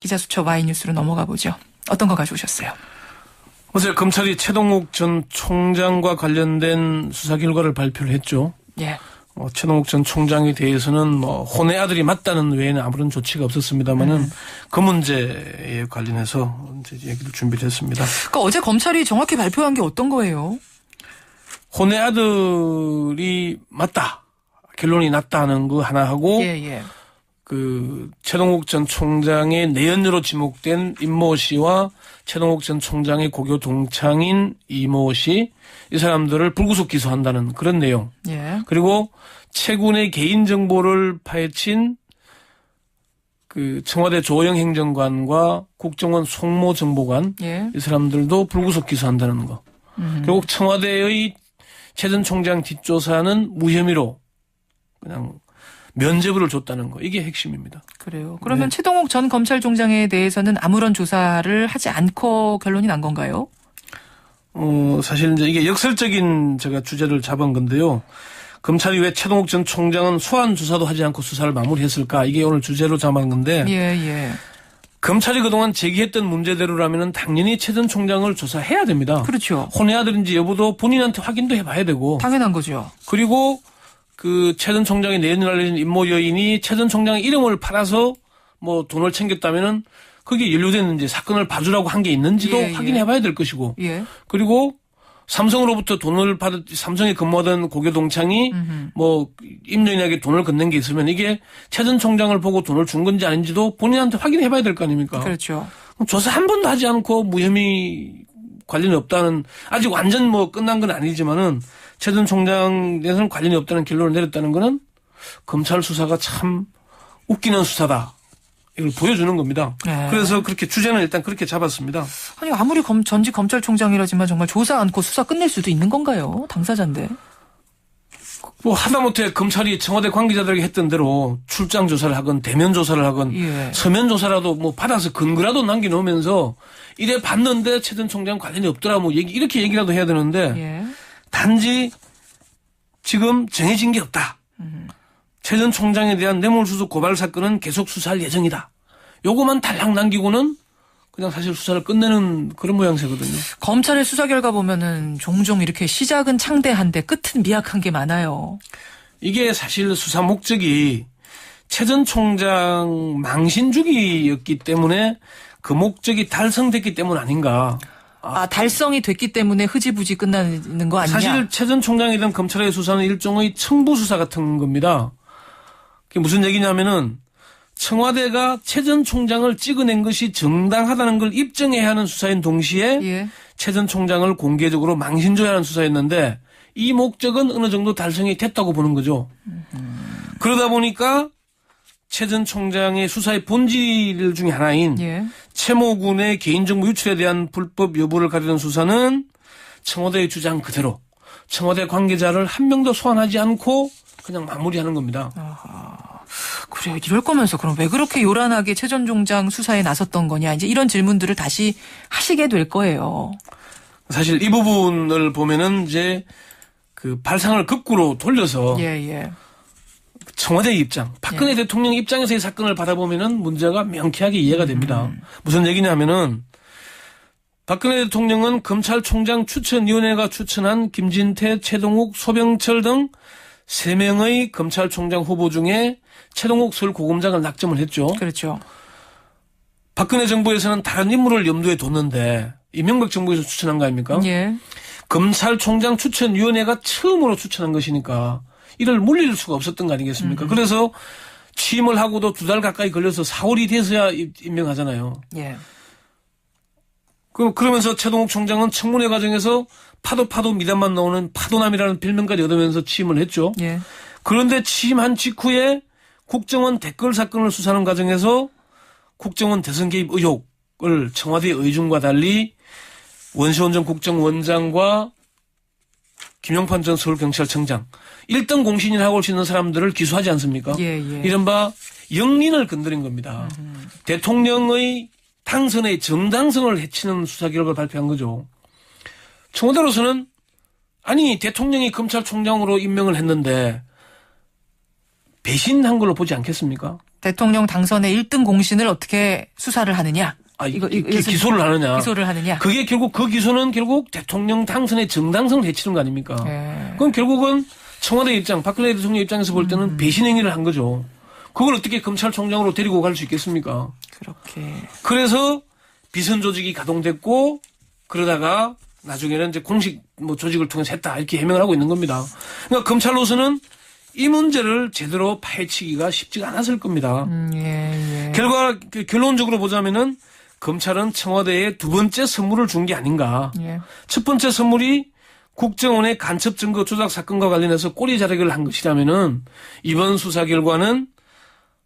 기자수첩 Y뉴스로 넘어가 보죠. 어떤 거 가져오셨어요? 어제 검찰이 최동욱 전 총장과 관련된 수사 결과를 발표를 했죠. 예. 최동욱 전 총장에 대해서는 혼의 아들이 맞다는 외에는 아무런 조치가 없었습니다만은 그 문제에 관련해서 이제 얘기를 준비를 했습니다. 그러니까 어제 검찰이 정확히 발표한 게 어떤 거예요? 혼의 아들이 맞다. 결론이 났다는 거 하나 하고 예. 그 최동욱 전 총장의 내연녀로 지목된 임모 씨와 최동욱 전 총장의 고교 동창인 이모 씨, 이 사람들을 불구속 기소한다는 그런 내용. 예. 그리고 최군의 개인 정보를 파헤친 그 청와대 조영 행정관과 국정원 송모 정보관, 예. 이 사람들도 불구속 기소한다는 거. 결국 청와대의 최 전 총장 뒷조사는 무혐의로 그냥 면죄부를 줬다는 거. 이게 핵심입니다. 그래요. 그러면 최동욱 전 검찰총장에 대해서는 아무런 조사를 하지 않고 결론이 난 건가요? 사실 이제 이게 역설적인 제가 주제를 잡은 건데요. 검찰이 왜 최동욱 전 총장은 소환 조사도 하지 않고 수사를 마무리했을까? 이게 오늘 주제로 잡은 건데. 예. 검찰이 그동안 제기했던 문제대로라면 당연히 최 전 총장을 조사해야 됩니다. 그렇죠. 혼의 아들인지 여부도 본인한테 확인도 해봐야 되고. 당연한 거죠. 그리고 그 최 전 총장의 내연을 알려진 임모 여인이 최 전 총장의 이름을 팔아서 돈을 챙겼다면은 거기에 연루된 이제 사건을 봐주라고 한 게 있는지도 확인해봐야 될 것이고. 예. 그리고 삼성으로부터 돈을 삼성에 근무하던 고교 동창이 임여인에게 돈을 건넨 게 있으면 이게 최 전 총장을 보고 돈을 준 건지 아닌지도 본인한테 확인해봐야 될 거 아닙니까? 그렇죠. 조사 한 번도 하지 않고 무혐의 관련이 없다는, 아직 완전 끝난 건 아니지만은 최 전 총장에서는 관련이 없다는 결론을 내렸다는 거는 검찰 수사가 참 웃기는 수사다. 이걸 보여주는 겁니다. 네. 그래서 그렇게 주제는 일단 그렇게 잡았습니다. 아니 아무리 전직 검찰총장이라지만 정말 조사 않고 수사 끝낼 수도 있는 건가요? 당사자인데. 하다못해 검찰이 청와대 관계자들에게 했던 대로 출장 조사를 하건 대면 조사를 하건 서면 조사라도 받아서 근거라도 남겨놓으면서 이래 봤는데 최 전 총장 관련이 없더라 이렇게 얘기라도 해야 되는데 단지 지금 정해진 게 없다. 최 전 총장에 대한 뇌물수수 고발 사건은 계속 수사할 예정이다. 요거만 달랑 남기고는 그냥 사실 수사를 끝내는 그런 모양새거든요. 검찰의 수사 결과 보면은 종종 이렇게 시작은 창대한데 끝은 미약한 게 많아요. 이게 사실 수사 목적이 최 전 총장 망신 주기였기 때문에 그 목적이 달성됐기 때문 아닌가. 달성이 됐기 때문에 흐지부지 끝나는 거 아니냐? 사실 최 전 총장에 대한 검찰의 수사는 일종의 청부 수사 같은 겁니다. 그게 무슨 얘기냐면은 청와대가 최 전 총장을 찍어낸 것이 정당하다는 걸 입증해야 하는 수사인 동시에 최 전 총장을 공개적으로 망신줘야 하는 수사였는데 이 목적은 어느 정도 달성이 됐다고 보는 거죠. 그러다 보니까 최 전 총장의 수사의 본질 중에 하나인 최모 군의 개인정보 유출에 대한 불법 여부를 가리는 수사는 청와대의 주장 그대로 청와대 관계자를 한 명도 소환하지 않고 그냥 마무리하는 겁니다. 그래요. 이럴 거면서 그럼 왜 그렇게 요란하게 최 전 총장 수사에 나섰던 거냐. 이제 이런 질문들을 다시 하시게 될 거예요. 사실 이 부분을 보면은 이제 그 발상을 거꾸로 돌려서 청와대의 입장, 박근혜 대통령 입장에서 이 사건을 받아보면은 문제가 명쾌하게 이해가 됩니다. 무슨 얘기냐면은 박근혜 대통령은 검찰총장 추천위원회가 추천한 김진태, 최동욱, 소병철 등 3명의 검찰총장 후보 중에 최동욱 서울고검장을 낙점을 했죠. 그렇죠. 박근혜 정부에서는 다른 인물을 염두에 뒀는데 이명박 정부에서 추천한 거 아닙니까? 검찰총장 추천위원회가 처음으로 추천한 것이니까 이를 물릴 수가 없었던 거 아니겠습니까? 그래서 취임을 하고도 2달 가까이 걸려서 4월이 돼서야 임명하잖아요. 그러면서 최동욱 총장은 청문회 과정에서 파도 미담만 나오는 파도남이라는 별명까지 얻으면서 취임을 했죠. 그런데 취임한 직후에 국정원 댓글 사건을 수사하는 과정에서 국정원 대선 개입 의혹을 청와대의 의중과 달리 원시훈 전 국정원장과 김용판 전 서울경찰청장 1등 공신이라고 할 수 있는 사람들을 기소하지 않습니까? 이른바 영린을 건드린 겁니다. 대통령의 당선의 정당성을 해치는 수사 결과를 발표한 거죠. 청와대로서는 아니 대통령이 검찰총장으로 임명을 했는데 배신한 걸로 보지 않겠습니까? 대통령 당선의 1등 공신을 어떻게 수사를 하느냐. 기소를 하느냐. 기소를 하느냐. 그게 결국 그 기소는 결국 대통령 당선의 정당성을 해치는 거 아닙니까? 예. 그건 결국은 청와대 입장, 박근혜 대통령 입장에서 볼 때는 배신 행위를 한 거죠. 그걸 어떻게 검찰총장으로 데리고 갈 수 있겠습니까? 그렇게. 그래서 비선 조직이 가동됐고 그러다가 나중에는 이제 공식 조직을 통해서 했다 이렇게 해명을 하고 있는 겁니다. 그러니까 검찰로서는 이 문제를 제대로 파헤치기가 쉽지가 않았을 겁니다. 예. 결론적으로 보자면은 검찰은 청와대에 두 번째 선물을 준 게 아닌가. 예. 첫 번째 선물이 국정원의 간첩 증거 조작 사건과 관련해서 꼬리 자르기를 한 것이라면은 이번 수사 결과는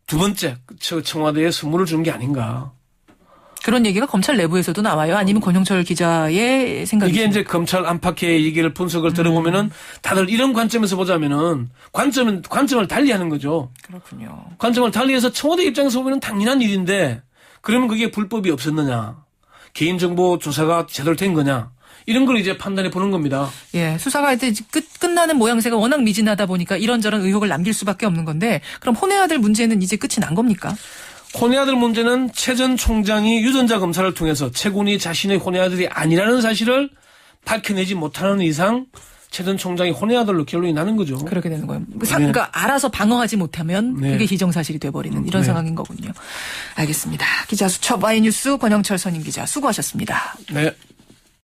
두 번째 청와대에 선물을 준 게 아닌가. 그런 얘기가 검찰 내부에서도 나와요? 아니면 권영철 기자의 생각이? 이게 이제 검찰 안팎의 얘기를 분석을 들어보면은 다들 이런 관점에서 보자면은 관점을 달리하는 거죠. 그렇군요. 관점을 달리해서 청와대 입장에서 보면은 당연한 일인데 그러면 그게 불법이 없었느냐, 개인정보 조사가 제대로 된 거냐 이런 걸 이제 판단해 보는 겁니다. 예, 수사가 이제 끝나는 모양새가 워낙 미진하다 보니까 이런저런 의혹을 남길 수밖에 없는 건데 그럼 혼의 아들 문제는 이제 끝이 난 겁니까? 혼의 아들 문제는 최 전 총장이 유전자 검사를 통해서 최군이 자신의 혼의 아들이 아니라는 사실을 밝혀내지 못하는 이상 최 전 총장이 혼의 아들로 결론이 나는 거죠. 그렇게 되는 거예요. 그러니까 알아서 방어하지 못하면 네. 그게 기정사실이 돼버리는 이런 상황인 거군요. 알겠습니다. 기자 수첩 Y뉴스 권영철 선임 기자 수고하셨습니다. 네.